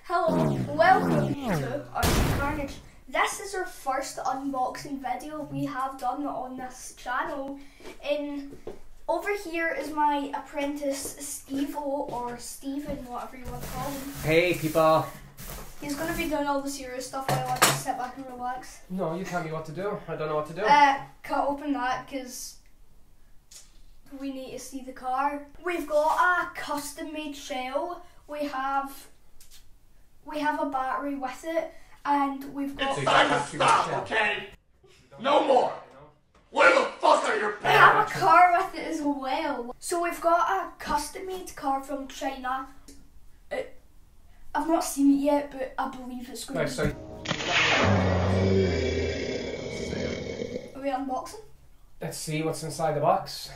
Hello, welcome to Carnage. This is our first unboxing video we have done on this channel. Over here is my apprentice Steve-O, or Steven, whatever you want to call him. Hey people! He's going to be doing all the serious stuff while I just sit back and relax. No, you tell me what to do. I don't know what to do. Can't open that because we need to see the car. We've got a custom made shell. We have a battery with it, and we've got... It's time to stop, okay? No more! Where the fuck are your parents? We have a car with it as well. So we've got a custom made car from China. I've not seen it yet, but I believe it's going to be... Are we unboxing? Let's see what's inside the box.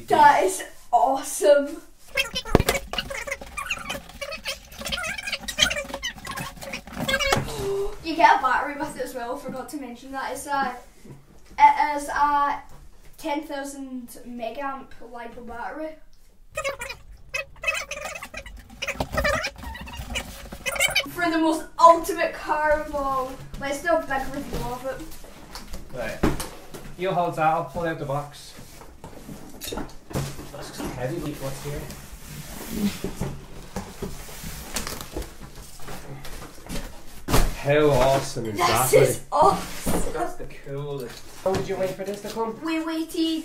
That is awesome. You get a battery with it as well, forgot to mention that. It is a 10,000 megamp LiPo battery. For the most ultimate car of all. Let's do a big review of it. Right. You hold that, I'll pull out the box. That's heavy, what's here? How awesome is that? This is awesome. That's the coolest. How did you wait for this to come? We waited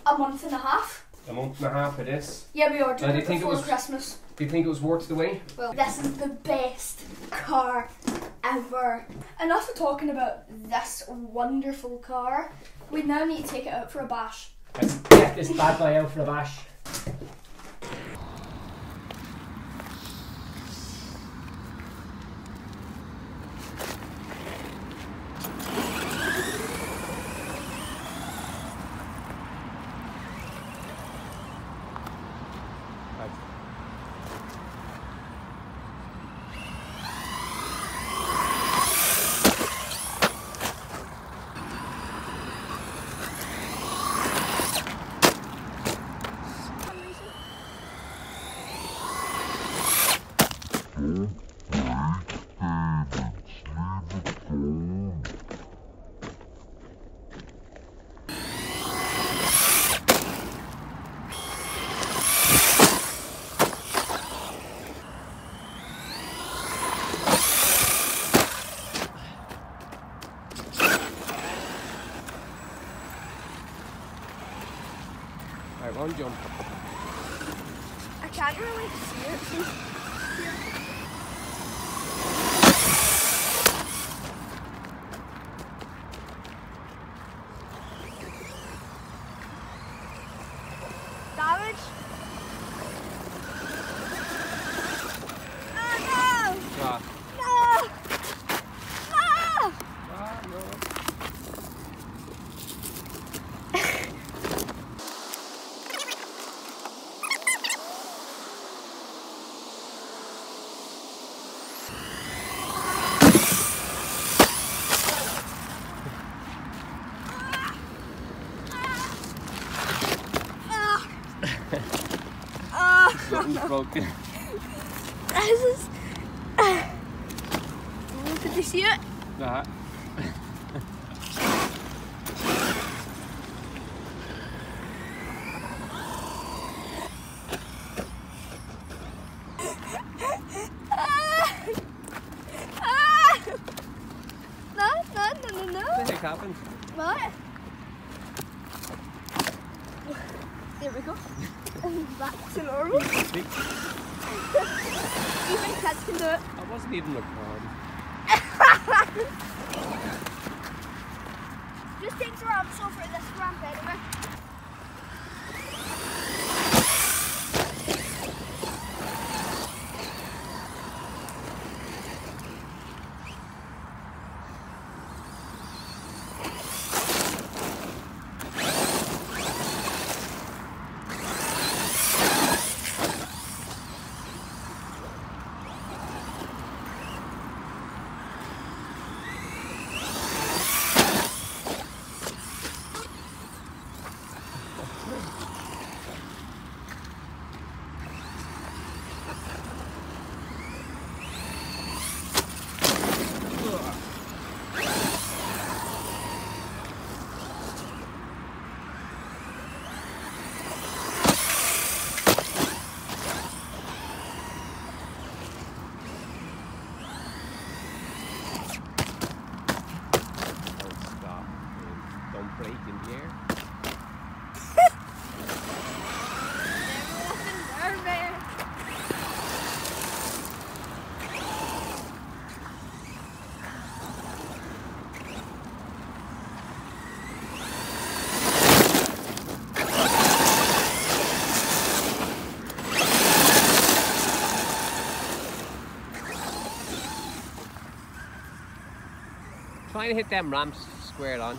a month and a half. A month and a half for this? Yeah, we ordered it before Christmas. Do you think it was worth the wait? Well, this is the best car ever. Enough of talking about this wonderful car. We now need to take it out for a bash. Let's get this bad boy out for a bash. Right, one jump. I can't really see it. Damage? Oh no! Ah. No! No! Ah, no. Something's broken. This is... Could you see it? That. No. What the heck happened? What? There we go. Back to normal. Even kids can do it. I wasn't even recording. Just take the ramps over this ramp anyway. Break in the air. Trying to hit them ramps squared on.